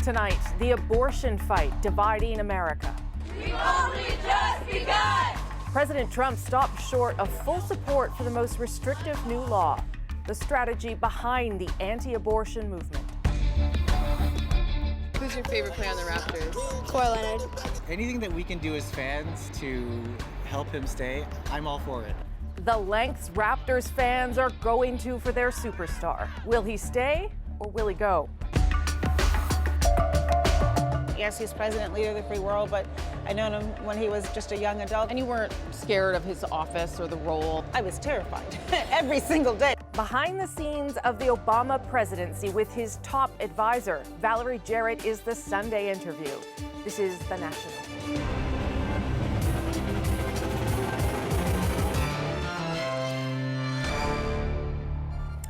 Tonight, the abortion fight dividing America. We've only just begun! President Trump stopped short of full support for the most restrictive new law. The strategy behind the anti-abortion movement. Who's your favorite player on the Raptors? Kawhi Leonard. Anything that we can do as fans to help him stay, I'm all for it. The lengths Raptors fans are going to for their superstar. Will he stay or will he go? Yes, he's president, leader of the free world, but I known him when he was just a young adult. And you weren't scared of his office or the role? I was terrified every single day. Behind the scenes of the Obama presidency with his top advisor, Valerie Jarrett, is the Sunday interview. This is The National.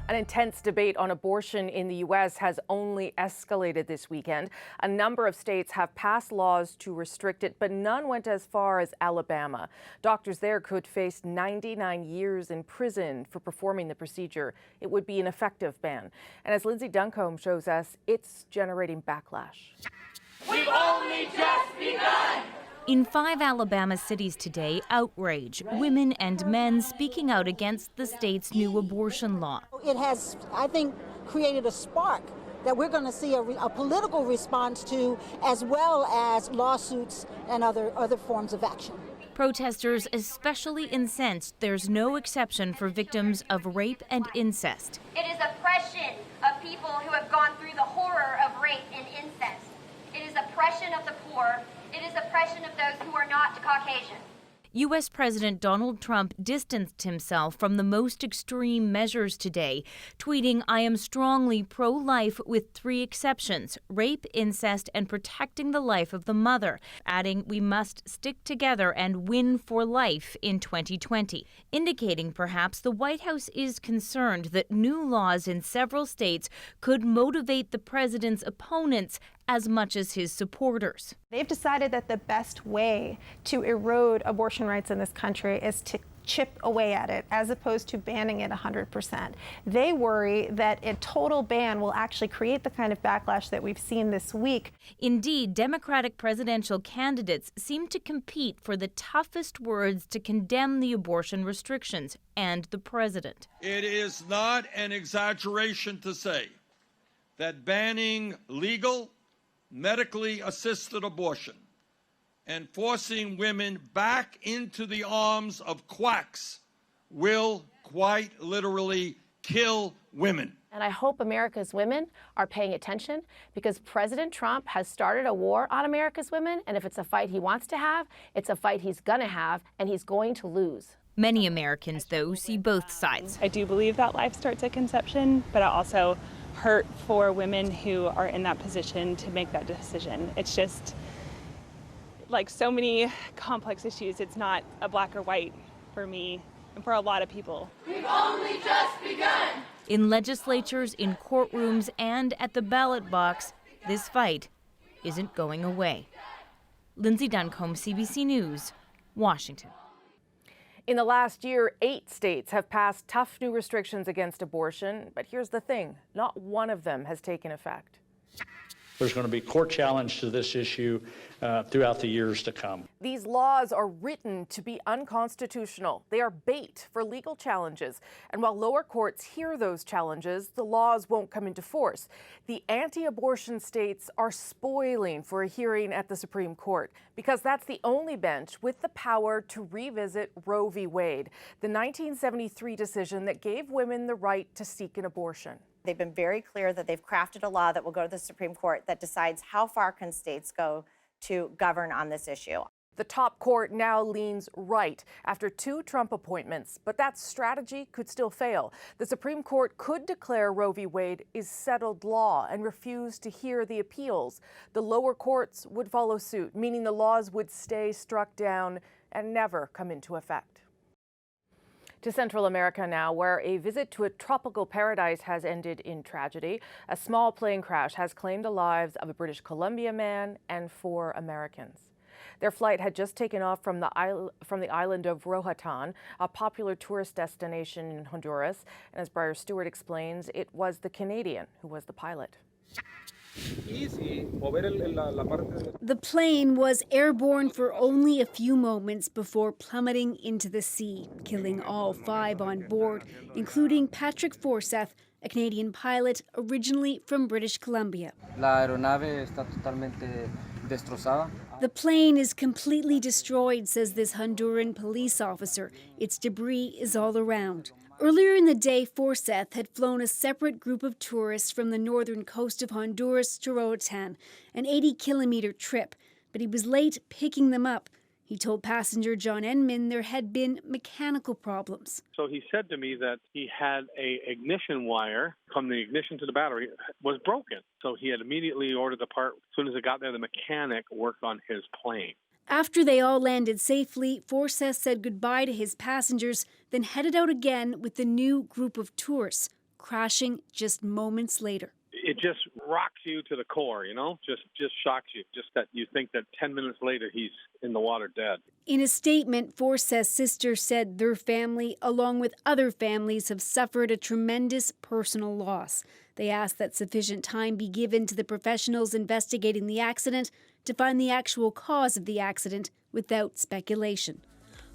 An intense debate on abortion in the U.S. has only escalated this weekend. A number of states have passed laws to restrict it, but none went as far as Alabama. Doctors there could face 99 years in prison for performing the procedure. It would be an effective ban. And as Lindsay Duncombe shows us, it's generating backlash. We've only just begun! In 5 Alabama cities today, outrage, women and men speaking out against the state's new abortion law. It has, I think, created a spark that we're going to see a political response to, as well as lawsuits and other forms of action. Protesters especially incensed there's no exception for victims of rape and incest. It is oppression of people who have gone through the horror of rape and incest. It is oppression of the poor. It is oppression of those who are not Caucasian. U.S. President Donald Trump distanced himself from the most extreme measures today, tweeting, "I am strongly pro-life with 3 exceptions, rape, incest, and protecting the life of the mother," adding, "We must stick together and win for life in 2020, indicating perhaps the White House is concerned that new laws in several states could motivate the president's opponents as much as his supporters. They've decided that the best way to erode abortion rights in this country is to chip away at it as opposed to banning it 100%. They worry that a total ban will actually create the kind of backlash that we've seen this week. Indeed, Democratic presidential candidates seem to compete for the toughest words to condemn the abortion restrictions and the president. It is not an exaggeration to say that banning legal, medically assisted abortion and forcing women back into the arms of quacks will quite literally kill women. And I hope America's women are paying attention, because President Trump has started a war on America's women, and if it's a fight he wants to have, it's a fight he's gonna have, and he's going to lose. Many Americans, though, see both sides. I do believe that life starts at conception, but I also hurt for women who are in that position to make that decision. It's just like so many complex issues. It's not a black or white for me and for a lot of people. We've only just begun! In legislatures, in courtrooms, and at the ballot box, this fight isn't going away. Lindsay Duncombe, CBC News, Washington. In the last year, 8 states have passed tough new restrictions against abortion. But here's the thing, not one of them has taken effect. There's going to be court challenge to this issue throughout the years to come. These laws are written to be unconstitutional. They are bait for legal challenges. And while lower courts hear those challenges, the laws won't come into force. The anti-abortion states are spoiling for a hearing at the Supreme Court, because that's the only bench with the power to revisit Roe v. Wade, the 1973 decision that gave women the right to seek an abortion. They've been very clear that they've crafted a law that will go to the Supreme Court that decides how far can states go to govern on this issue. The top court now leans right after 2 Trump appointments, but that strategy could still fail. The Supreme Court could declare Roe v. Wade is settled law and refuse to hear the appeals. The lower courts would follow suit, meaning the laws would stay struck down and never come into effect. To Central America now, where a visit to a tropical paradise has ended in tragedy. A small plane crash has claimed the lives of a British Columbia man and 4 Americans. Their flight had just taken off from the island of Roatan, a popular tourist destination in Honduras. And as Briar Stewart explains, it was the Canadian who was the pilot. The plane was airborne for only a few moments before plummeting into the sea, killing all 5 on board, including Patrick Forsyth, a Canadian pilot originally from British Columbia. The plane is completely destroyed, says this Honduran police officer. Its debris is all around. Earlier in the day, Forsyth had flown a separate group of tourists from the northern coast of Honduras to Roatan, an 80-kilometer trip, but he was late picking them up. He told passenger John Enman there had been mechanical problems. So he said to me that he had a ignition wire from the ignition to the battery was broken. So he had immediately ordered the part. As soon as it got there, the mechanic worked on his plane. After they all landed safely, Forsyth said goodbye to his passengers, then headed out again with the new group of tourists, crashing just moments later. It just rocks you to the core, just shocks you. Just that you think that 10 minutes later he's in the water dead. In a statement, Forsyth's sister said their family, along with other families, have suffered a tremendous personal loss. They asked that sufficient time be given to the professionals investigating the accident to find the actual cause of the accident without speculation.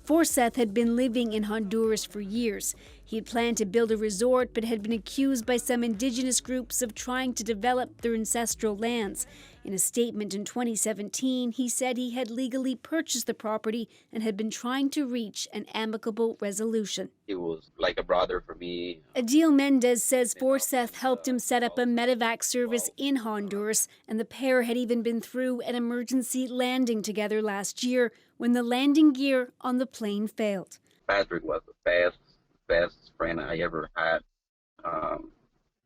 Forsyth had been living in Honduras for years. He had planned to build a resort but had been accused by some indigenous groups of trying to develop their ancestral lands. In a statement in 2017, he said he had legally purchased the property and had been trying to reach an amicable resolution. He was like a brother for me. Adil Mendez says Forsyth helped him set up a medevac service in Honduras, and the pair had even been through an emergency landing together last year when the landing gear on the plane failed. Patrick was the best friend I ever had.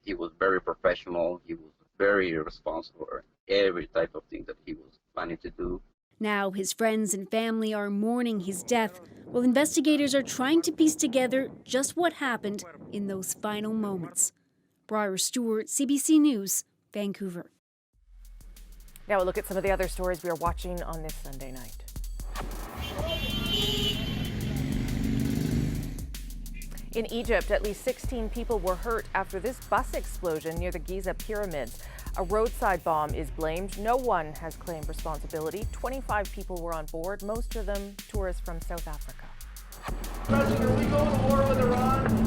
He was very professional. He was very responsible for every type of thing that he was planning to do. Now his friends and family are mourning his death, while investigators are trying to piece together just what happened in those final moments. Briar Stewart, CBC News, Vancouver. Now we'll look at some of the other stories we are watching on this Sunday night. In Egypt, at least 16 people were hurt after this bus explosion near the Giza pyramids. A roadside bomb is blamed. No one has claimed responsibility. 25 people were on board, most of them tourists from South Africa. President, are we going to war with Iran?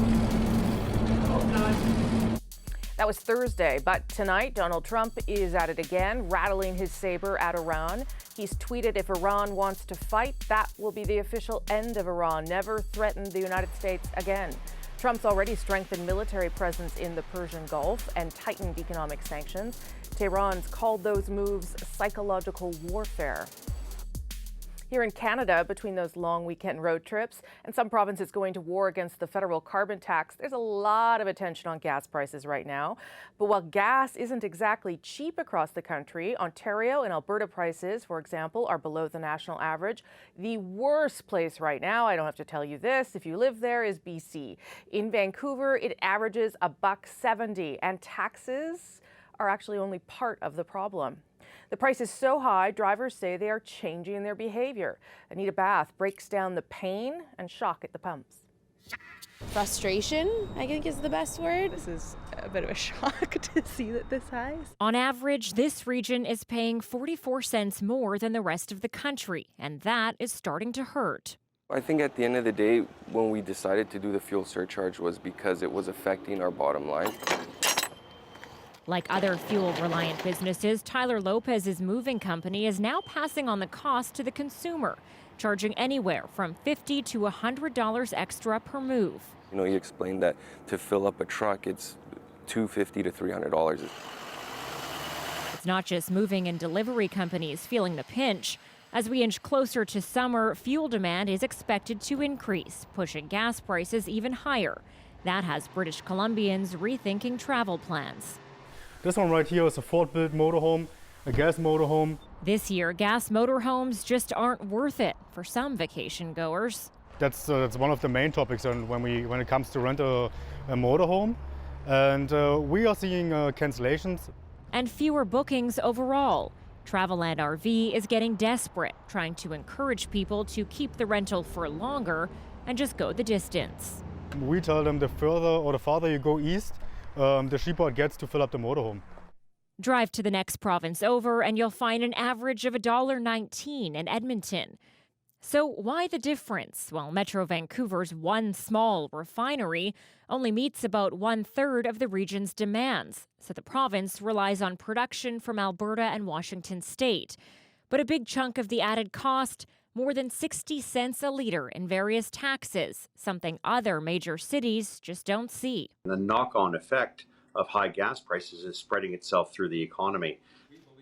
That was Thursday, but tonight Donald Trump is at it again, rattling his saber at Iran. He's tweeted if Iran wants to fight, that will be the official end of Iran. Never threaten the United States again. Trump's already strengthened military presence in the Persian Gulf and tightened economic sanctions. Tehran's called those moves psychological warfare. Here in Canada, between those long weekend road trips and some provinces going to war against the federal carbon tax, there's a lot of attention on gas prices right now. But while gas isn't exactly cheap across the country, Ontario and Alberta prices, for example, are below the national average. The worst place right now, I don't have to tell you this, if you live there, is BC. In Vancouver, it averages $1.70, and taxes are actually only part of the problem. The price is so high, drivers say they are changing their behavior. Anita Bath breaks down the pain and shock at the pumps. Frustration, I think, is the best word. This is a bit of a shock to see that this high. On average, this region is paying 44 cents more than the rest of the country, and that is starting to hurt. I think at the end of the day, when we decided to do the fuel surcharge was because it was affecting our bottom line. Like other fuel-reliant businesses, Tyler Lopez's moving company is now passing on the cost to the consumer, charging anywhere from $50 to $100 extra per move. You know, he explained that to fill up a truck, it's $250 to $300. It's not just moving and delivery companies feeling the pinch. As we inch closer to summer, fuel demand is expected to increase, pushing gas prices even higher. That has British Columbians rethinking travel plans. This one right here is a Ford-built motorhome, a gas motorhome. This year, gas motorhomes just aren't worth it for some vacation goers. That's one of the main topics when it comes to rent a motorhome. And we are seeing cancellations. And fewer bookings overall. Traveland RV is getting desperate, trying to encourage people to keep the rental for longer and just go the distance. We tell them the farther you go east, the cheaper it gets to fill up the motorhome. Drive to the next province over and you'll find an average of $1.19 in Edmonton. So why the difference? Well, Metro Vancouver's one small refinery only meets about 1/3 of the region's demands, so the province relies on production from Alberta and Washington state. But a big chunk of the added cost, more than 60 cents a litre in various taxes, something other major cities just don't see. The knock-on effect of high gas prices is spreading itself through the economy.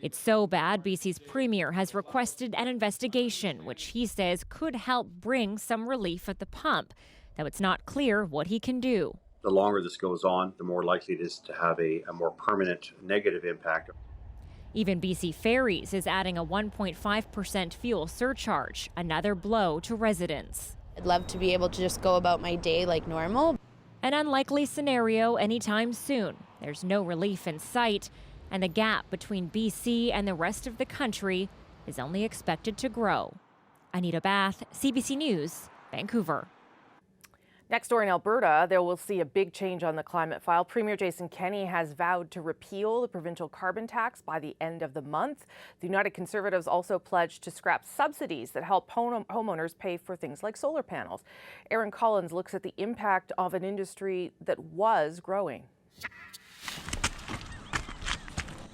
It's so bad, BC's premier has requested an investigation, which he says could help bring some relief at the pump, though it's not clear what he can do. The longer this goes on, the more likely it is to have a more permanent negative impact. Even BC Ferries is adding a 1.5% fuel surcharge, another blow to residents. I'd love to be able to just go about my day like normal. An unlikely scenario anytime soon. There's no relief in sight, and the gap between BC and the rest of the country is only expected to grow. Anita Bath, CBC News, Vancouver. Next door in Alberta, there will see a big change on the climate file. Premier Jason Kenney has vowed to repeal the provincial carbon tax by the end of the month. The United Conservatives also pledged to scrap subsidies that help homeowners pay for things like solar panels. Aaron Collins looks at the impact of an industry that was growing.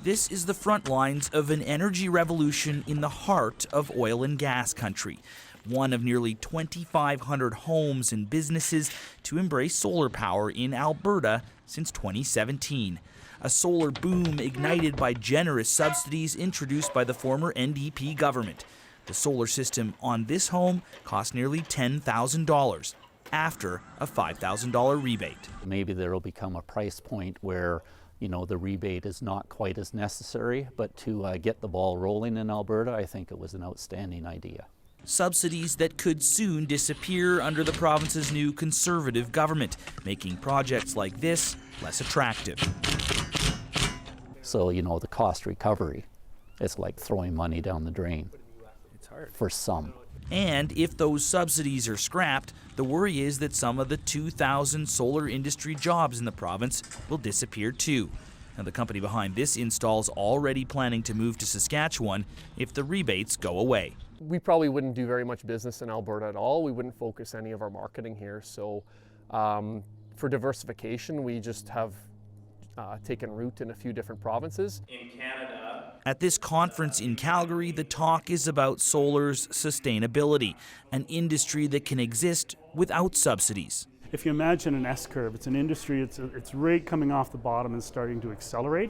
This is the front lines of an energy revolution in the heart of oil and gas country. One of nearly 2,500 homes and businesses to embrace solar power in Alberta since 2017. A solar boom ignited by generous subsidies introduced by the former NDP government. The solar system on this home cost nearly $10,000 after a $5,000 rebate. Maybe there will become a price point where the rebate is not quite as necessary, but to get the ball rolling in Alberta, I think it was an outstanding idea. Subsidies that could soon disappear under the province's new Conservative government, making projects like this less attractive. So, the cost recovery, it's like throwing money down the drain. It's hard. For some. And if those subsidies are scrapped, the worry is that some of the 2,000 solar industry jobs in the province will disappear too. Now, the company behind this install's already planning to move to Saskatchewan if the rebates go away. We probably wouldn't do very much business in Alberta at all. We wouldn't focus any of our marketing here. So for diversification, we just have taken root in a few different provinces. In Canada. At this conference in Calgary, the talk is about solar's sustainability, an industry that can exist without subsidies. If you imagine an S-curve, it's an industry, it's right coming off the bottom and starting to accelerate.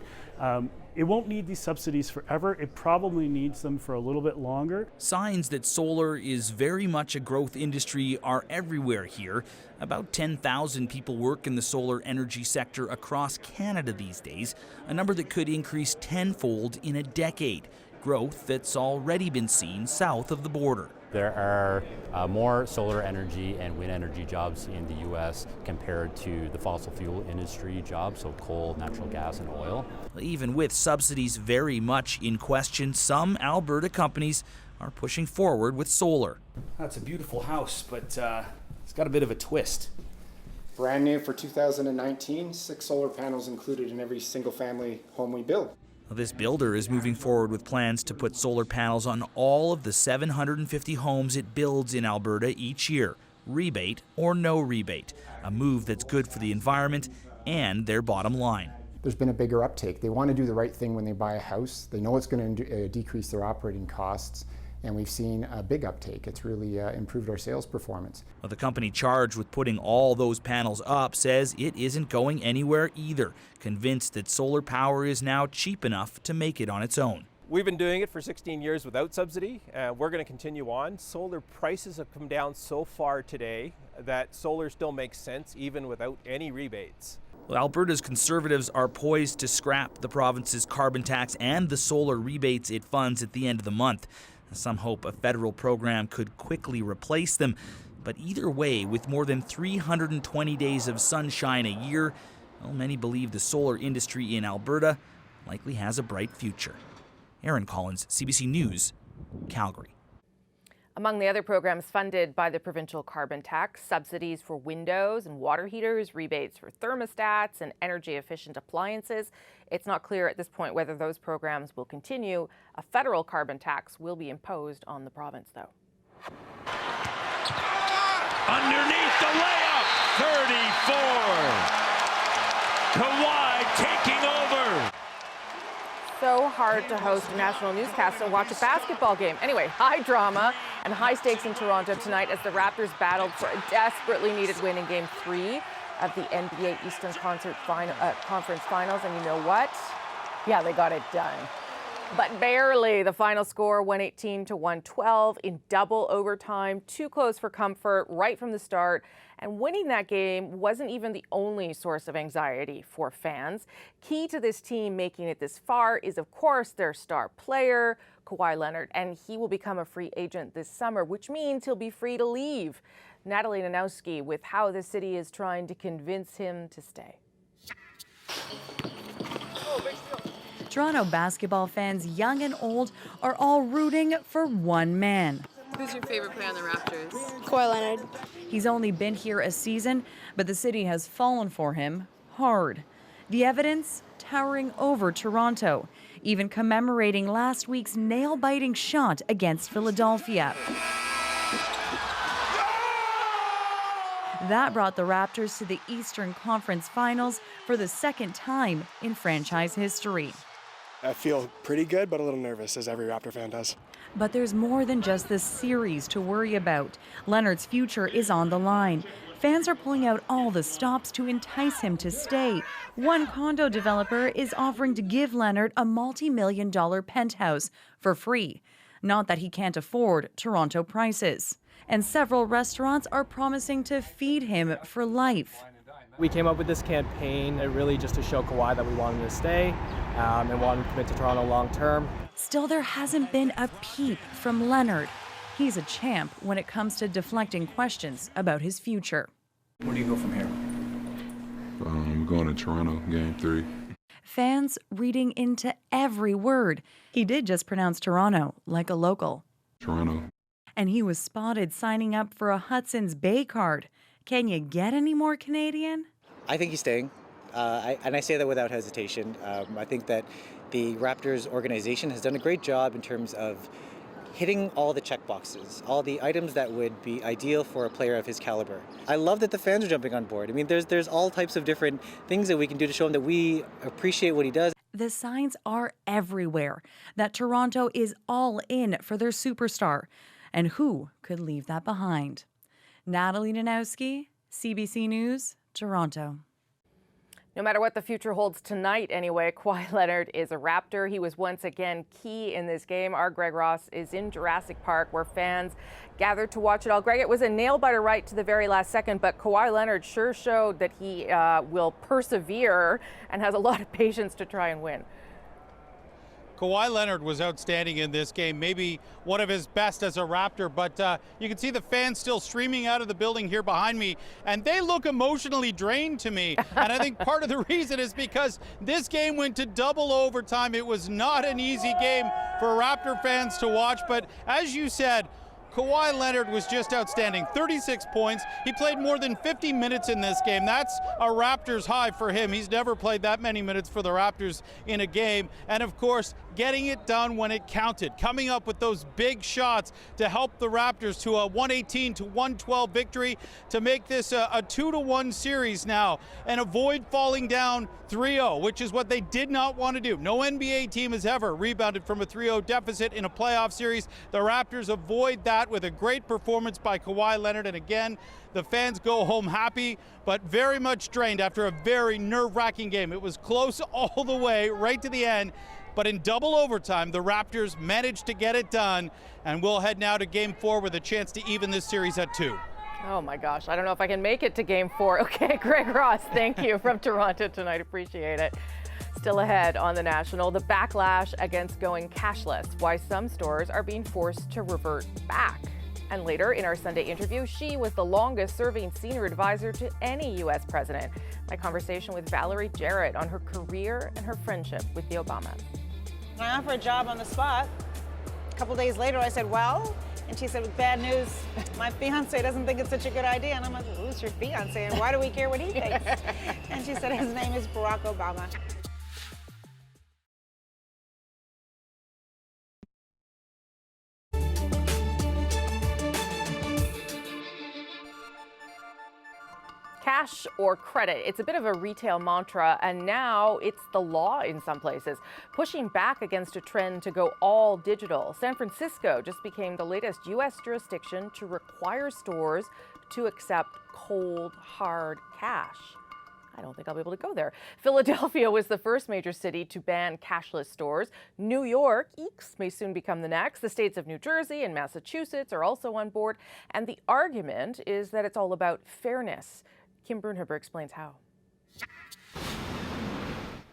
It won't need these subsidies forever. It probably needs them for a little bit longer. Signs that solar is very much a growth industry are everywhere here. About 10,000 people work in the solar energy sector across Canada these days, a number that could increase tenfold in a decade. Growth that's already been seen south of the border. There are more solar energy and wind energy jobs in the U.S. compared to the fossil fuel industry jobs, so coal, natural gas, and oil. Even with subsidies very much in question, some Alberta companies are pushing forward with solar. That's a beautiful house, but it's got a bit of a twist. Brand new for 2019, 6 solar panels included in every single-family home we build. This builder is moving forward with plans to put solar panels on all of the 750 homes it builds in Alberta each year, rebate or no rebate, a move that's good for the environment and their bottom line. There's been a bigger uptake. They want to do the right thing when they buy a house. They know it's going to decrease their operating costs, and we've seen a big uptake. It's really improved our sales performance. Well, the company charged with putting all those panels up says it isn't going anywhere either, convinced that solar power is now cheap enough to make it on its own. We've been doing it for 16 years without subsidy, and we're going to continue on. Solar prices have come down so far today that solar still makes sense even without any rebates. Well, Alberta's Conservatives are poised to scrap the province's carbon tax and the solar rebates it funds at the end of the month. Some hope a federal program could quickly replace them. But either way, with more than 320 days of sunshine a year, well, many believe the solar industry in Alberta likely has a bright future. Aaron Collins, CBC News, Calgary. Among the other programs funded by the provincial carbon tax, subsidies for windows and water heaters, rebates for thermostats and energy-efficient appliances. It's not clear at this point whether those programs will continue. A federal carbon tax will be imposed on the province, though. Underneath the layup, 34. Kawhi taking over. So hard to host a national newscast and watch a basketball game. Anyway, high drama and high stakes in Toronto tonight as the Raptors battled for a desperately needed win in Game 3 of the NBA Eastern Conference Finals. And you know what? Yeah, they got it done. But barely. The final score, 118-112 in double overtime. Too close for comfort right from the start. And winning that game wasn't even the only source of anxiety for fans. Key to this team making it this far is, of course, their star player, Kawhi Leonard, and he will become a free agent this summer, which means he'll be free to leave. Natalie Nanowski with how the city is trying to convince him to stay. Toronto basketball fans, young and old, are all rooting for one man. Who's your favorite player on the Raptors? Kawhi Leonard. He's only been here a season, but the city has fallen for him hard. The evidence towering over Toronto, even commemorating last week's nail-biting shot against Philadelphia. That brought the Raptors to the Eastern Conference Finals for the second time in franchise history. I feel pretty good, but a little nervous, as every Raptor fan does. But there's more than just this series to worry about. Leonard's future is on the line. Fans are pulling out all the stops to entice him to stay. One condo developer is offering to give Leonard a multi-million-dollar penthouse for free. Not that he can't afford Toronto prices. And several restaurants are promising to feed him for life. We came up with this campaign really just to show Kawhi that we wanted to stay and wanted to commit to Toronto long term. Still, there hasn't been a peep from Leonard. He's a champ when it comes to deflecting questions about his future. Where do you go from here? I'm going to Toronto, Game 3. Fans reading into every word. He did just pronounce Toronto like a local. Toronto. And he was spotted signing up for a Hudson's Bay card. Can you get any more Canadian? I think he's staying, and I say that without hesitation. I think that the Raptors organization has done a great job in terms of hitting all the check boxes, all the items that would be ideal for a player of his caliber. I love that the fans are jumping on board. I mean, there's all types of different things that we can do to show him that we appreciate what he does. The signs are everywhere that Toronto is all in for their superstar. And who could leave that behind? Natalie Nanowski, CBC News, Toronto. No matter what the future holds tonight anyway, Kawhi Leonard is a Raptor. He was once again key in this game. Our Greg Ross is in Jurassic Park where fans gathered to watch it all. Greg, it was a nail-biter right to the very last second, but Kawhi Leonard sure showed that he will persevere and has a lot of patience to try and win. Kawhi Leonard was outstanding in this game, maybe one of his best as a Raptor, but you can see the fans still streaming out of the building here behind me, and they look emotionally drained to me. And I think part of the reason is because this game went to double overtime. It was not an easy game for Raptor fans to watch, but as you said, Kawhi Leonard was just outstanding. 36 points. He played more than 50 minutes in this game. That's a Raptors high for him. He's never played that many minutes for the Raptors in a game. And of course, getting it done when it counted, coming up with those big shots to help the Raptors to a 118-112 victory to make this a 2-1 series now and avoid falling down 3-0, which is what they did not want to do. No NBA team has ever rebounded from a 3-0 deficit in a playoff series. The Raptors avoid that with a great performance by Kawhi Leonard. And again, the fans go home happy, but very much drained after a very nerve-wracking game. It was close all the way, right to the end. But in double overtime, the Raptors managed to get it done. And we'll head now to Game 4 with a chance to even this series at 2. Oh my gosh, I don't know if I can make it to Game 4. Okay, Greg Ross, thank you from Toronto tonight. Appreciate it. Still ahead on The National, the backlash against going cashless, why some stores are being forced to revert back. And later in our Sunday interview, she was the longest serving senior advisor to any U.S. president. My conversation with Valerie Jarrett on her career and her friendship with the Obamas. I asked for a job on the spot. A couple days later, I said, well, And she said, with bad news, my fiance doesn't think it's such a good idea. And I'm like, well, who's your fiance and why do we care what he thinks? And she said, his name is Barack Obama. Cash or credit? It's a bit of a retail mantra, and now it's the law in some places, pushing back against a trend to go all digital. San Francisco just became the latest U.S. jurisdiction to require stores to accept cold, hard cash. I don't think I'll be able to go there. Philadelphia was the first major city to ban cashless stores. New York, eeks, may soon become the next. The states of New Jersey and Massachusetts are also on board, and the argument is that it's all about fairness. Kim Brunhuber explains how.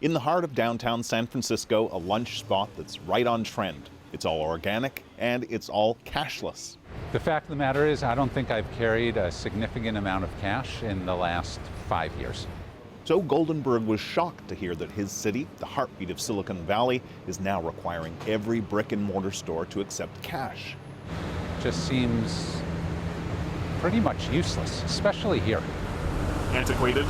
In the heart of downtown San Francisco, a lunch spot that's right on trend. It's all organic and it's all cashless. The fact of the matter is, I don't think I've carried a significant amount of cash in the last 5 years. So Goldenberg was shocked to hear that his city, the heartbeat of Silicon Valley, is now requiring every brick and mortar store to accept cash. Just seems pretty much useless, especially here. Antiquated?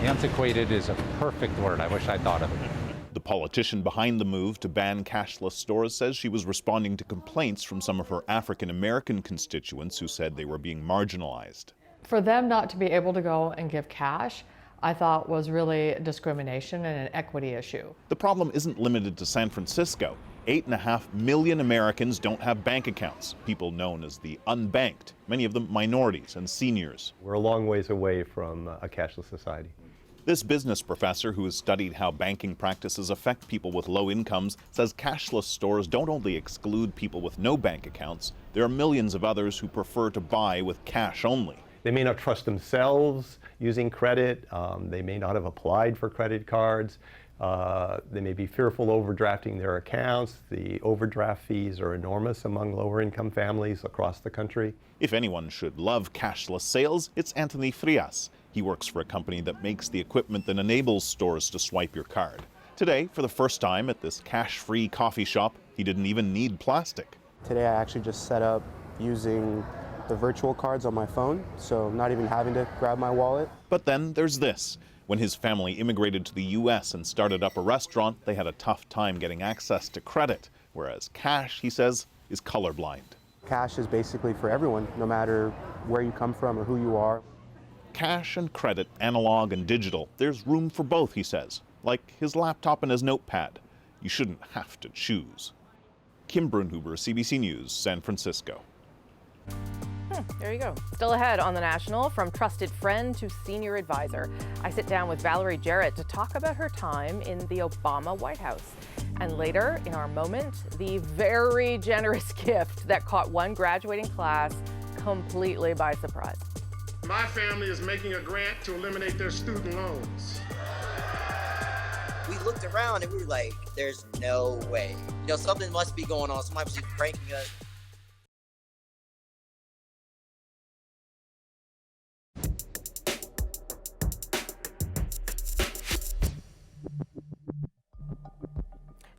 Antiquated is a perfect word. I wish I'd thought of it. The politician behind the move to ban cashless stores says she was responding to complaints from some of her African American constituents who said they were being marginalized. For them not to be able to go and give cash, I thought was really discrimination and an equity issue. The problem isn't limited to San Francisco. 8.5 million Americans don't have bank accounts, people known as the unbanked, many of them minorities and seniors. We're a long ways away from a cashless society. This business professor, who has studied how banking practices affect people with low incomes, says cashless stores don't only exclude people with no bank accounts, there are millions of others who prefer to buy with cash only. They may not trust themselves using credit, they may not have applied for credit cards, they may be fearful overdrafting their accounts. The overdraft fees are enormous among lower income families across the country. If anyone should love cashless sales, it's Anthony Frias. He works for a company that makes the equipment that enables stores to swipe your card. Today, for the first time at this cash-free coffee shop, he didn't even need plastic. Today I actually just set up using the virtual cards on my phone, so not even having to grab my wallet. But then there's this. When his family immigrated to the U.S. and started up a restaurant, they had a tough time getting access to credit, whereas cash, he says, is colorblind. Cash is basically for everyone, no matter where you come from or who you are. Cash and credit, analog and digital, there's room for both, he says, like his laptop and his notepad. You shouldn't have to choose. Kim Brunhuber, CBC News, San Francisco. There you go. Still ahead on The National, from trusted friend to senior advisor. I sit down with Valerie Jarrett to talk about her time in the Obama White House. And later, in our moment, the very generous gift that caught one graduating class completely by surprise. My family is making a grant to eliminate their student loans. We looked around and we were like, there's no way. You know, something must be going on. Somebody was pranking us.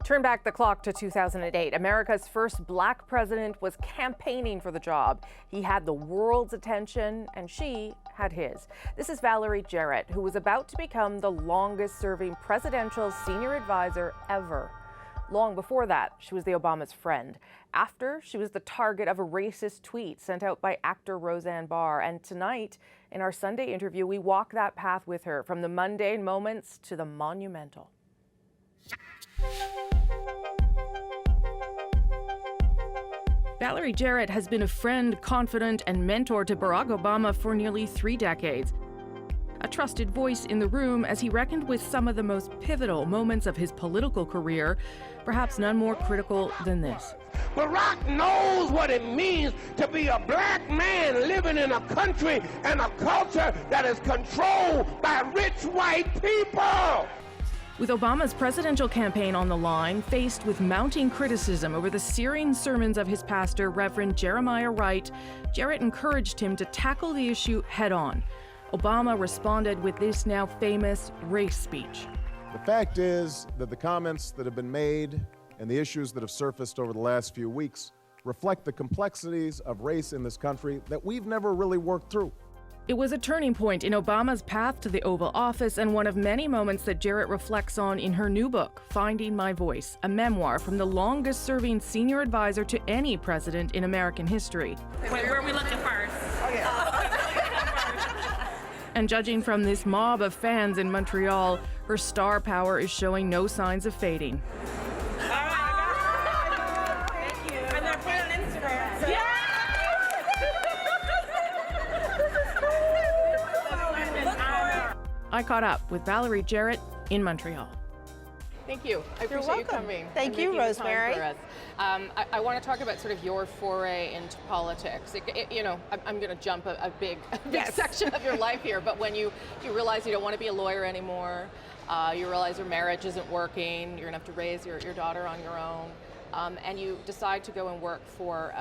Turn back the clock to 2008. America's first black president was campaigning for the job. He had the world's attention, and she had his. This is Valerie Jarrett, who was about to become the longest-serving presidential senior advisor ever. Long before that, she was the Obama's friend. After, she was the target of a racist tweet sent out by actor Roseanne Barr. And tonight, in our Sunday interview, we walk that path with her, from the mundane moments to the monumental. Valerie Jarrett has been a friend, confidant, and mentor to Barack Obama for nearly 3 decades. A trusted voice in the room as he reckoned with some of the most pivotal moments of his political career, perhaps none more critical than this. Barack knows what it means to be a black man living in a country and a culture that is controlled by rich white people. With Obama's presidential campaign on the line, faced with mounting criticism over the searing sermons of his pastor, Reverend Jeremiah Wright, Jarrett encouraged him to tackle the issue head-on. Obama responded with this now famous race speech. The fact is that the comments that have been made and the issues that have surfaced over the last few weeks reflect the complexities of race in this country that we've never really worked through. It was a turning point in Obama's path to the Oval Office and one of many moments that Jarrett reflects on in her new book, Finding My Voice, a memoir from the longest-serving senior advisor to any president in American history. Where are we looking first? And judging from this mob of fans in Montreal, her star power is showing no signs of fading. And they're put on Instagram. Yeah! I caught up with Valerie Jarrett in Montreal. Thank you. I appreciate you coming. Thank you, Rosemary. I want to talk about sort of your foray into politics. I'm going to jump a big section of your life here, but when you realize you don't want to be a lawyer anymore, you realize your marriage isn't working, you're going to have to raise your daughter on your own, and you decide to go and work for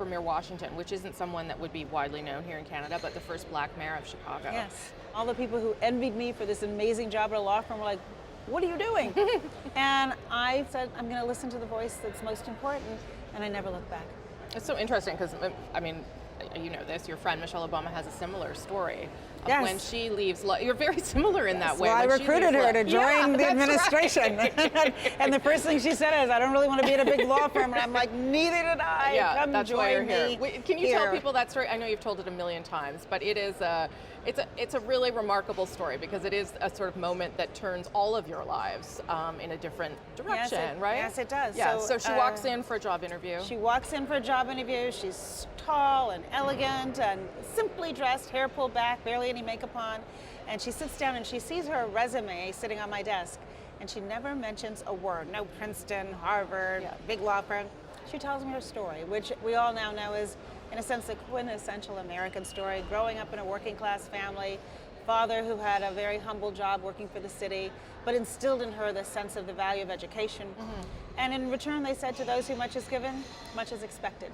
Mayor Washington, which isn't someone that would be widely known here in Canada, but the first black mayor of Chicago. Yes. All the people who envied me for this amazing job at a law firm were like, what are you doing? And I said, I'm going to listen to the voice that's most important, and I never looked back. It's so interesting because, I mean, you know this, your friend Michelle Obama has a similar story. Yes. When she leaves, you're very similar in that way. Well, I When she recruited leaves her to join the that's administration. right. And the first thing she said is, I don't really want to be at a big law firm. And I'm like, neither did I. Yeah, Come that's join why you're me here. Can you here. tell people that story? I know you've told it a million times, but it's a really remarkable story because it is a sort of moment that turns all of your lives in a different direction, right? Yes, it does. Yeah, so she walks in for a job interview. She walks in for a job interview. She's tall and elegant and simply dressed, hair pulled back, barely any makeup on. And she sits down and she sees her resume sitting on my desk. And she never mentions a word. No Princeton, Harvard, big law firm. She tells me her story, which we all now know is, in a sense, the quintessential American story. Growing up in a working class family, father who had a very humble job working for the city, but instilled in her the sense of the value of education. Mm-hmm. And in return, they said, to those who much is given, much is expected.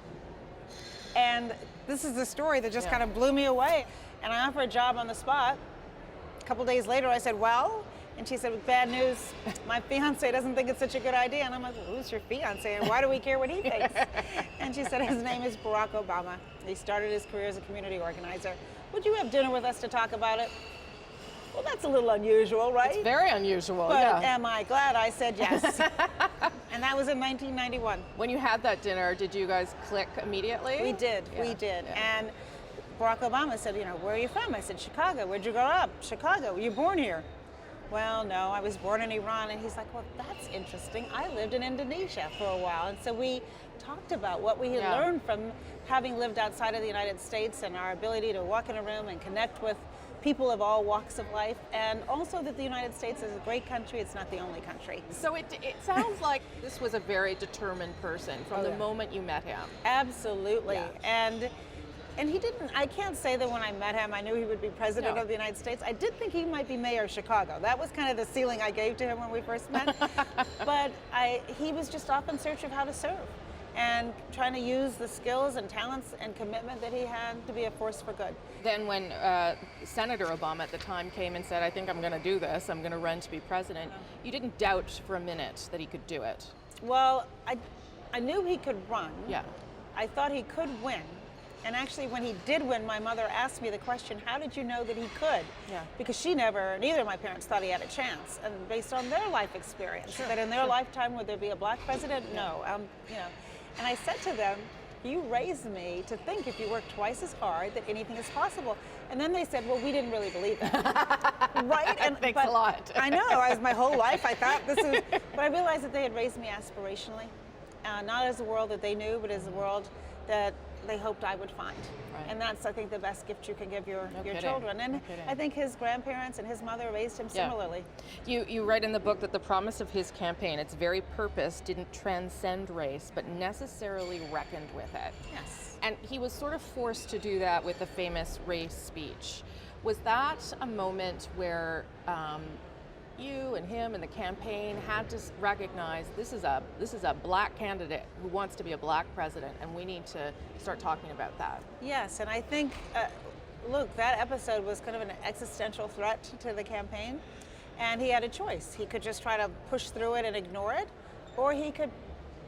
And this is the story that just kind of blew me away. And I offered a job on the spot. A couple days later, I said, well, and she said, bad news, my fiance doesn't think it's such a good idea. And I'm like, well, who's your fiance and why do we care what he thinks? And she said, his name is Barack Obama. He started his career as a community organizer. Would you have dinner with us to talk about it? Well, that's a little unusual, right? It's very unusual, but am I glad I said yes? And that was in 1991. When you had that dinner, did you guys click immediately? We did, we did. Yeah. And Barack Obama said, where are you from? I said, Chicago. Where'd you grow up? Chicago. Were you born here? Well, no, I was born in Iran. And he's like, well, that's interesting. I lived in Indonesia for a while. And so we talked about what we had learned from having lived outside of the United States and our ability to walk in a room and connect with people of all walks of life, and also that the United States is a great country. It's not the only country. So it sounds like this was a very determined person from the moment you met him. Absolutely. Yeah. And he didn't, I can't say that when I met him I knew he would be president of the United States. I did think he might be mayor of Chicago. That was kind of the ceiling I gave to him when we first met. But he was just off in search of how to serve and trying to use the skills and talents and commitment that he had to be a force for good. Then when Senator Obama at the time came and said, I think I'm going to do this, I'm going to run to be president, you didn't doubt for a minute that he could do it. Well, I knew he could run. Yeah. I thought he could win. And actually, when he did win, my mother asked me the question, how did you know that he could? Yeah. Because neither of my parents thought he had a chance. And based on their life experience, that in their lifetime, would there be a black president? No. And I said to them, you raised me to think if you work twice as hard that anything is possible. And then they said, well, we didn't really believe that. Right? And thanks a lot. I know, my whole life I thought this is, but I realized that they had raised me aspirationally, not as a world that they knew, but as a world that they hoped I would find. Right. And that's, I think, the best gift you can give your children. And I think his grandparents and his mother raised him similarly. You write in the book that the promise of his campaign, its very purpose, didn't transcend race, but necessarily reckoned with it. Yes. And he was sort of forced to do that with the famous race speech. Was that a moment where you and him and the campaign had to recognize this is a black candidate who wants to be a black president, and we need to start talking about that? Yes, and I think, look, that episode was kind of an existential threat to the campaign, and he had a choice. He could just try to push through it and ignore it, or he could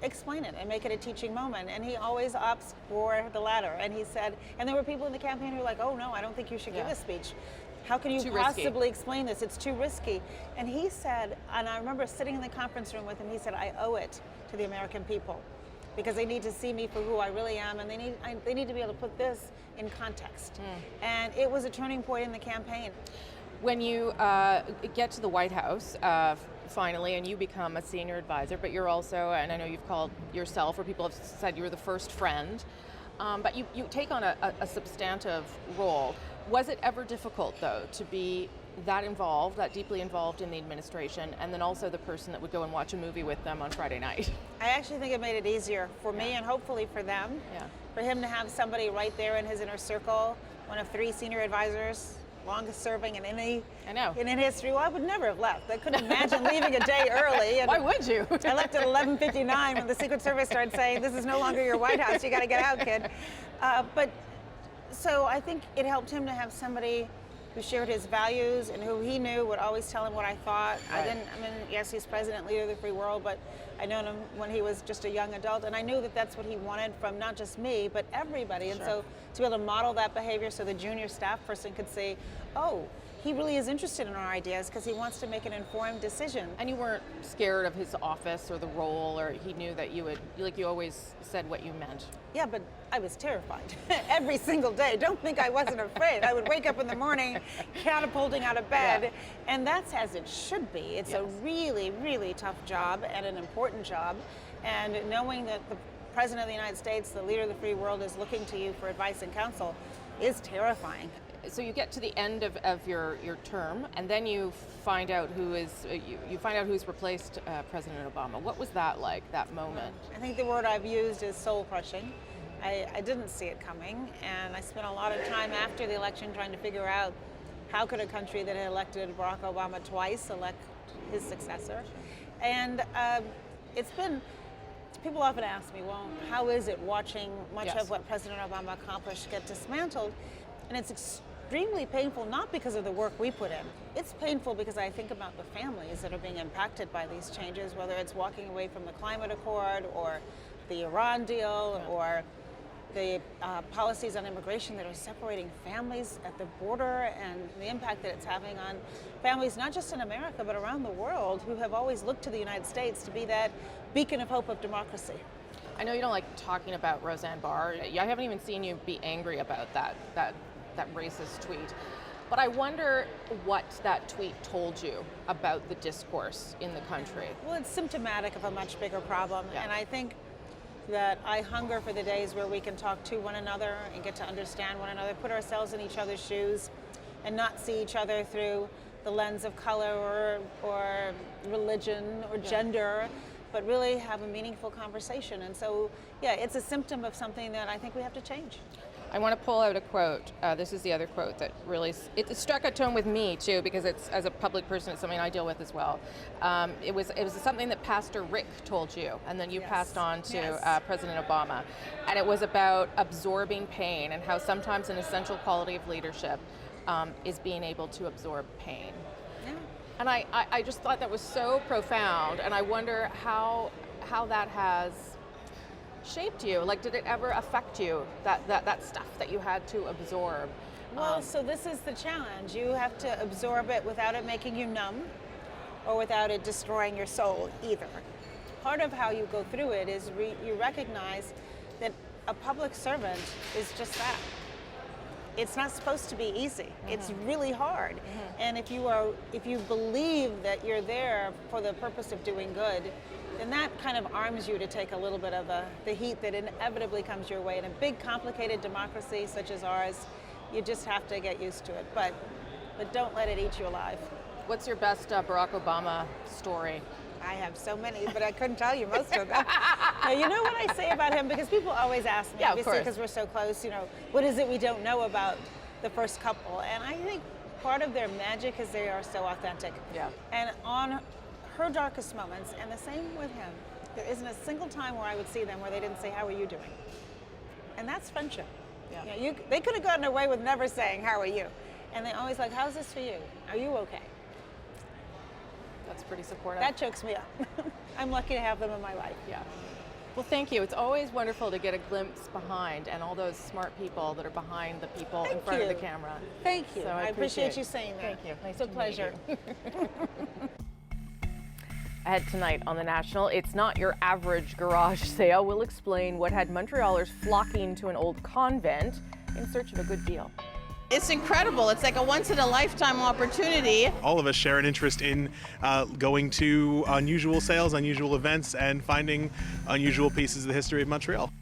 explain it and make it a teaching moment. And he always opts for the latter. And he said, and there were people in the campaign who were like, oh no, I don't think you should give a speech. How can you Too possibly risky. explain this? It's too risky. And he said, and I remember sitting in the conference room with him, he said, I owe it to the American people because they need to see me for who I really am, and they need to be able to put this in context. And it was a turning point in the campaign. When you get to the White House, finally, and you become a senior advisor, but you're also, and I know you've called yourself, or people have said you were the first friend, but you take on a substantive role. Was it ever difficult, though, to be that involved, that deeply involved in the administration, and then also the person that would go and watch a movie with them on Friday night? I actually think it made it easier for me and hopefully for them. For him to have somebody right there in his inner circle, one of 3 senior advisors, longest serving in any in history. Well, I would never have left. I couldn't imagine leaving a day early. And why would you? I left at 11:59 when the Secret Service started saying, this is no longer your White House, you got to get out, kid. So I think it helped him to have somebody who shared his values and who he knew would always tell him what I thought. Right. Yes, he's president, leader of the free world, but I known him when he was just a young adult, and I knew that that's what he wanted from not just me, but everybody. And so to be able to model that behavior so the junior staff person could say, oh, he really is interested in our ideas because he wants to make an informed decision. And you weren't scared of his office or the role, or he knew that you would, like you always said what you meant. Yeah, but I was terrified every single day. Don't think I wasn't afraid. I would wake up in the morning catapulting out of bed, and that's as it should be. It's a really, really tough job and an important job, and knowing that the President of the United States, the leader of the free world, is looking to you for advice and counsel is terrifying. So you get to the end of your term, and then you find out who's replaced President Obama. What was that like, that moment? I think the word I've used is soul crushing. I didn't see it coming, and I spent a lot of time after the election trying to figure out how could a country that had elected Barack Obama twice elect his successor. And it's been, people often ask me, well, how is it watching much of what President Obama accomplished get dismantled? And it's extremely painful, not because of the work we put in. It's painful because I think about the families that are being impacted by these changes, whether it's walking away from the climate accord or the Iran deal or the policies on immigration that are separating families at the border, and the impact that it's having on families not just in America but around the world who have always looked to the United States to be that beacon of hope of democracy. I know you don't like talking about Roseanne Barr. I haven't even seen you be angry about that racist tweet. But I wonder what that tweet told you about the discourse in the country. Well, it's symptomatic of a much bigger problem, and I think that I hunger for the days where we can talk to one another and get to understand one another, put ourselves in each other's shoes, and not see each other through the lens of color or religion or gender, but really have a meaningful conversation. And so, it's a symptom of something that I think we have to change. I want to pull out a quote. This is the other quote that really, it struck a tone with me too, because it's, as a public person, it's something I deal with as well. It was something that Pastor Rick told you, and then you passed on to President Obama. And it was about absorbing pain and how sometimes an essential quality of leadership is being able to absorb pain. And I just thought that was so profound, and I wonder how that has shaped you. Like, did it ever affect you, that stuff that you had to absorb? Well, so this is the challenge. You have to absorb it without it making you numb or without it destroying your soul either. Part of how you go through it is you recognize that a public servant is just that. It's not supposed to be easy. It's really hard. And if you believe that you're there for the purpose of doing good, then that kind of arms you to take a little bit of the heat that inevitably comes your way. In a big, complicated democracy such as ours, you just have to get used to it. But don't let it eat you alive. What's your best Barack Obama story? I have so many, but I couldn't tell you most of them. Now, you know what I say about him? Because people always ask me, obviously, because we're so close, what is it we don't know about the first couple? And I think part of their magic is they are so authentic. And on her darkest moments, and the same with him, there isn't a single time where I would see them where they didn't say, how are you doing? And that's friendship. They could have gotten away with never saying, how are you? And they always like, how's this for you? Are you okay? That's pretty supportive. That chokes me up. I'm lucky to have them in my life. Well, thank you. It's always wonderful to get a glimpse behind and all those smart people that are behind the people in front of the camera. Thank you. So I appreciate you saying that. Thank you. It's a pleasure. Ahead tonight on The National, it's not your average garage sale. We'll explain what had Montrealers flocking to an old convent in search of a good deal. It's incredible. It's like a once-in-a-lifetime opportunity. All of us share an interest in going to unusual sales, unusual events, and finding unusual pieces of the history of Montreal.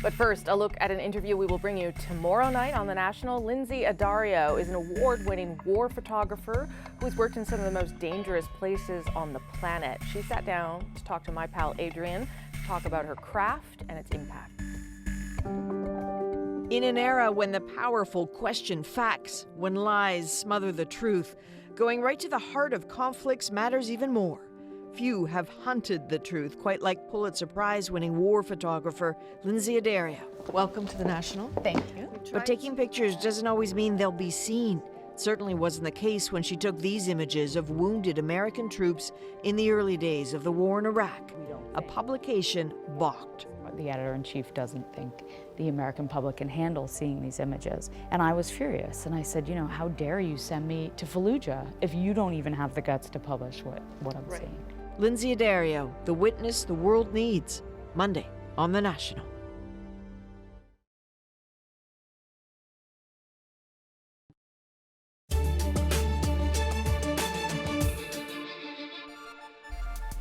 But first, a look at an interview we will bring you tomorrow night on The National. Lindsay Addario is an award-winning war photographer who's worked in some of the most dangerous places on the planet. She sat down to talk to my pal Adrian to talk about her craft and its impact. In an era when the powerful question facts, when lies smother the truth, going right to the heart of conflicts matters even more. Few have hunted the truth, quite like Pulitzer Prize-winning war photographer Lindsay Addario. Welcome to The National. Thank you. But taking pictures doesn't always mean they'll be seen. It certainly wasn't the case when she took these images of wounded American troops in the early days of the war in Iraq. A publication balked. The editor-in-chief doesn't think the American public can handle seeing these images. And I was furious, and I said, you know, how dare you send me to Fallujah if you don't even have the guts to publish what I'm seeing. Lindsay Addario, the witness the world needs. Monday on The National.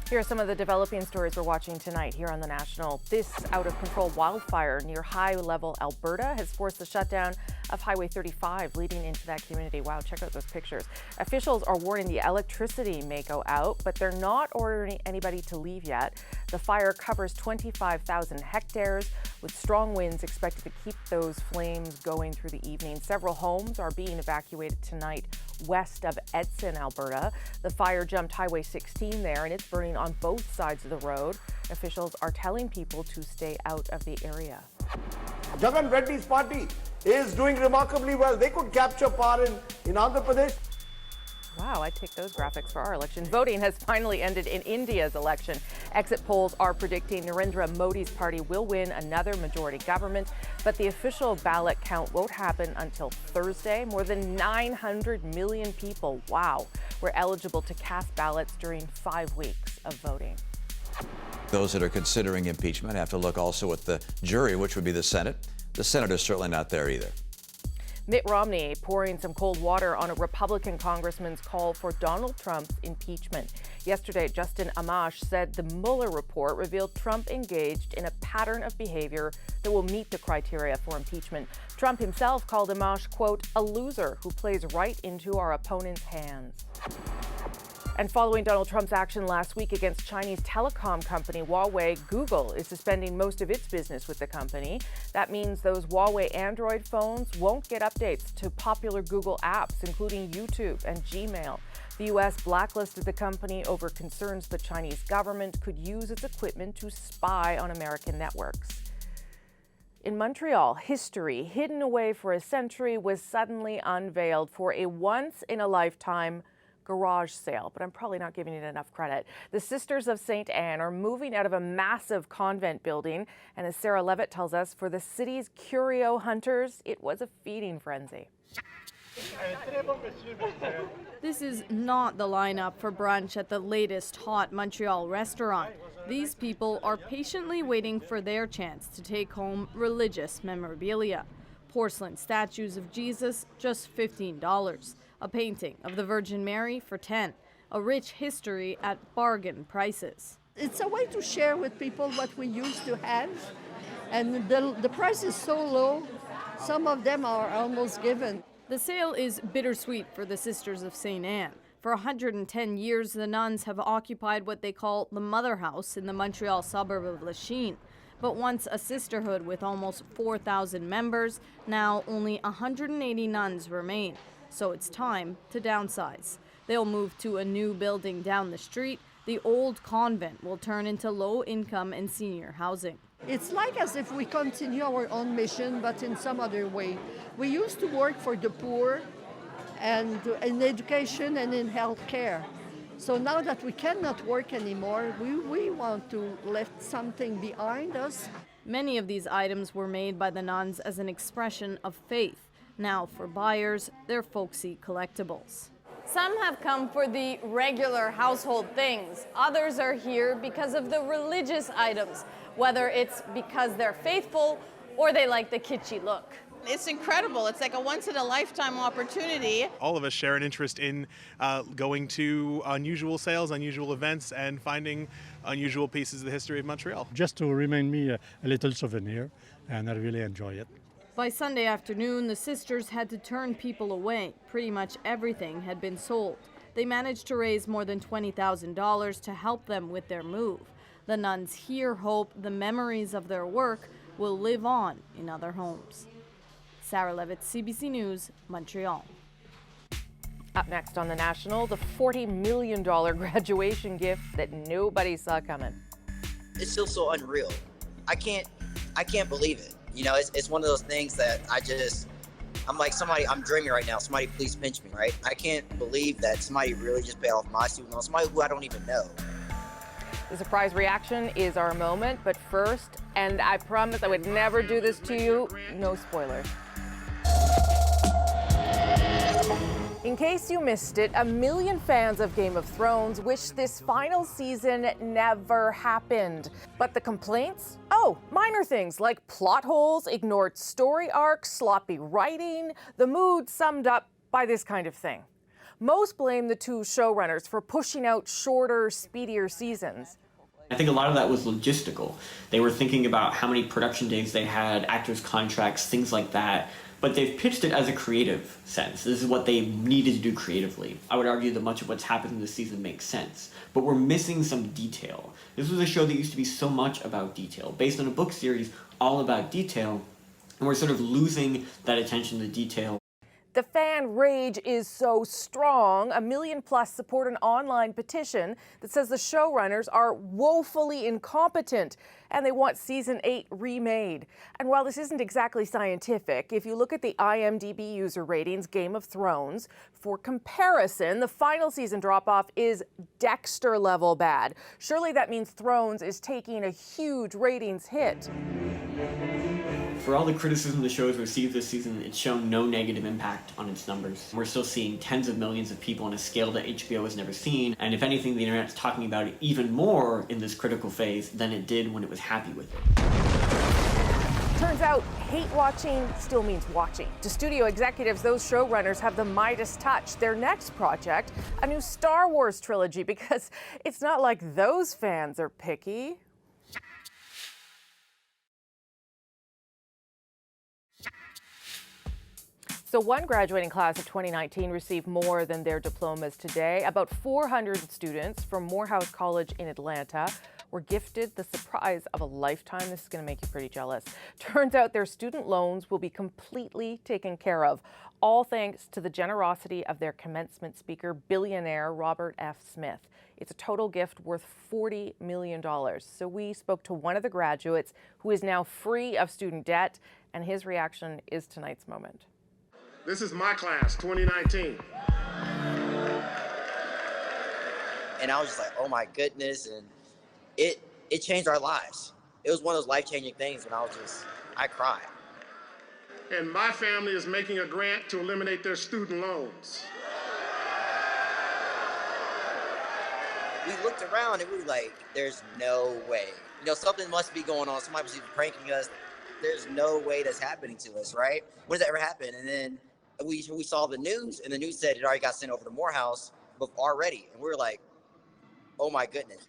Here are some of the developing stories we're watching tonight here on The National. This out-of-control wildfire near high-level Alberta has forced the shutdown of Highway 35 leading into that community. Wow, check out those pictures. Officials are warning the electricity may go out, but they're not ordering anybody to leave yet. The fire covers 25,000 hectares with strong winds expected to keep those flames going through the evening. Several homes are being evacuated tonight west of Edson, Alberta. The fire jumped Highway 16 there, and it's burning on both sides of the road. Officials are telling people to stay out of the area. Jagan Reddy's party is doing remarkably well. They could capture power in Andhra Pradesh. Wow, I'd take those graphics for our election. Voting has finally ended in India's election. Exit polls are predicting Narendra Modi's party will win another majority government, but the official ballot count won't happen until Thursday. More than 900 million people, wow, were eligible to cast ballots during 5 weeks of voting. Those that are considering impeachment have to look also at the jury, which would be the Senate. The Senate is certainly not there either. Mitt Romney pouring some cold water on a Republican congressman's call for Donald Trump's impeachment. Yesterday, Justin Amash said the Mueller report revealed Trump engaged in a pattern of behavior that will meet the criteria for impeachment. Trump himself called Amash, quote, a loser who plays right into our opponent's hands. And following Donald Trump's action last week against Chinese telecom company Huawei, Google is suspending most of its business with the company. That means those Huawei Android phones won't get updates to popular Google apps, including YouTube and Gmail. The U.S. blacklisted the company over concerns the Chinese government could use its equipment to spy on American networks. In Montreal, history hidden away for a century was suddenly unveiled for a once-in-a-lifetime garage sale, but I'm probably not giving it enough credit. The Sisters of St. Anne are moving out of a massive convent building, and as Sarah Levitt tells us, for the city's curio hunters, it was a feeding frenzy. This is not the lineup for brunch at the latest hot Montreal restaurant. These people are patiently waiting for their chance to take home religious memorabilia. Porcelain statues of Jesus, just $15. A painting of the Virgin Mary for $10. A rich history at bargain prices. It's a way to share with people what we used to have. And the price is so low, some of them are almost given. The sale is bittersweet for the Sisters of St. Anne. For 110 years, the nuns have occupied what they call the Mother House in the Montreal suburb of Lachine. But once a sisterhood with almost 4,000 members, now only 180 nuns remain. So it's time to downsize. They'll move to a new building down the street. The old convent will turn into low-income and senior housing. It's like as if we continue our own mission, but in some other way. We used to work for the poor and in education and in health care. So now that we cannot work anymore, we want to left something behind us. Many of these items were made by the nuns as an expression of faith. Now for buyers, they're folksy collectibles. Some have come for the regular household things. Others are here because of the religious items, whether it's because they're faithful or they like the kitschy look. It's incredible. It's like a once-in-a-lifetime opportunity. All of us share an interest in going to unusual sales, unusual events, and finding unusual pieces of the history of Montreal. Just to remind me a little souvenir, and I really enjoy it. By Sunday afternoon, the sisters had to turn people away. Pretty much everything had been sold. They managed to raise more than $20,000 to help them with their move. The nuns here hope the memories of their work will live on in other homes. Sarah Levitt, CBC News, Montreal. Up next on The National, the $40 million graduation gift that nobody saw coming. It's still so unreal. I can't believe it. You know, it's one of those things that I'm like, I'm dreaming right now. Somebody please pinch me, right? I can't believe that somebody really just paid off my student loan, somebody who I don't even know. The surprise reaction is our moment, but first, and I promise I would never do this to you, no spoilers. In case you missed it, 1 million fans of Game of Thrones wish this final season never happened. But the complaints? Oh, minor things like plot holes, ignored story arcs, sloppy writing, the mood summed up by this kind of thing. Most blame the two showrunners for pushing out shorter, speedier seasons. I think a lot of that was logistical. They were thinking about how many production days they had, actors' contracts, things like that. But they've pitched it as a creative sense. This is what they needed to do creatively. I would argue that much of what's happened this season makes sense, but we're missing some detail. This was a show that used to be so much about detail, based on a book series all about detail, and we're sort of losing that attention to detail. The fan rage is so strong, 1 million plus support an online petition that says the showrunners are woefully incompetent and they want season 8 remade. And while this isn't exactly scientific, if you look at the IMDb user ratings, Game of Thrones, for comparison, the final season drop-off is Dexter level bad. Surely that means Thrones is taking a huge ratings hit. For all the criticism the show has received this season, it's shown no negative impact on its numbers. We're still seeing tens of millions of people on a scale that HBO has never seen, and if anything, the internet's talking about it even more in this critical phase than it did when it was happy with it. Turns out, hate watching still means watching. To studio executives, those showrunners have the Midas touch. Their next project, a new Star Wars trilogy, because it's not like those fans are picky. So one graduating class of 2019 received more than their diplomas today. About 400 students from Morehouse College in Atlanta were gifted the surprise of a lifetime. This is going to make you pretty jealous. Turns out their student loans will be completely taken care of, all thanks to the generosity of their commencement speaker, billionaire Robert F. Smith. It's a total gift worth $40 million. So we spoke to one of the graduates who is now free of student debt, and his reaction is tonight's moment. This is my class, 2019. And I was just like, oh my goodness, and it changed our lives. It was one of those life-changing things when I cried. And my family is making a grant to eliminate their student loans. We looked around and we were like, there's no way. You know, something must be going on. Somebody was either pranking us. There's no way that's happening to us, right? When does that ever happen? And then we saw the news, and the news said it already got sent over to Morehouse already. And we were like, oh my goodness,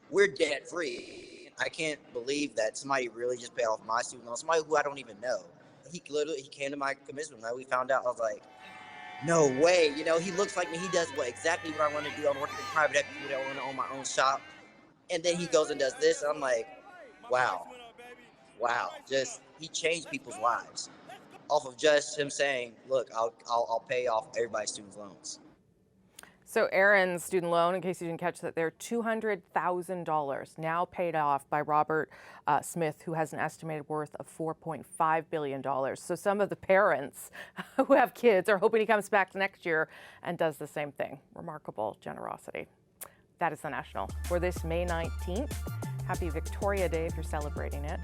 we're debt free. I can't believe that somebody really just paid off my student loan, somebody who I don't even know. He came to my commencement night. We found out, I was like, no way. You know, he looks like me. He does exactly what I want to do. I'm working in private equity. I want to own my own shop. And then he goes and does this. And I'm like, wow. Just, he changed people's lives off of just him saying, look, I'll pay off everybody's student loans. So Aaron's student loan, in case you didn't catch that, they're $200,000 now paid off by Robert Smith, who has an estimated worth of $4.5 billion. So some of the parents who have kids are hoping he comes back next year and does the same thing. Remarkable generosity. That is The National for this May 19th. Happy Victoria Day if you're celebrating it.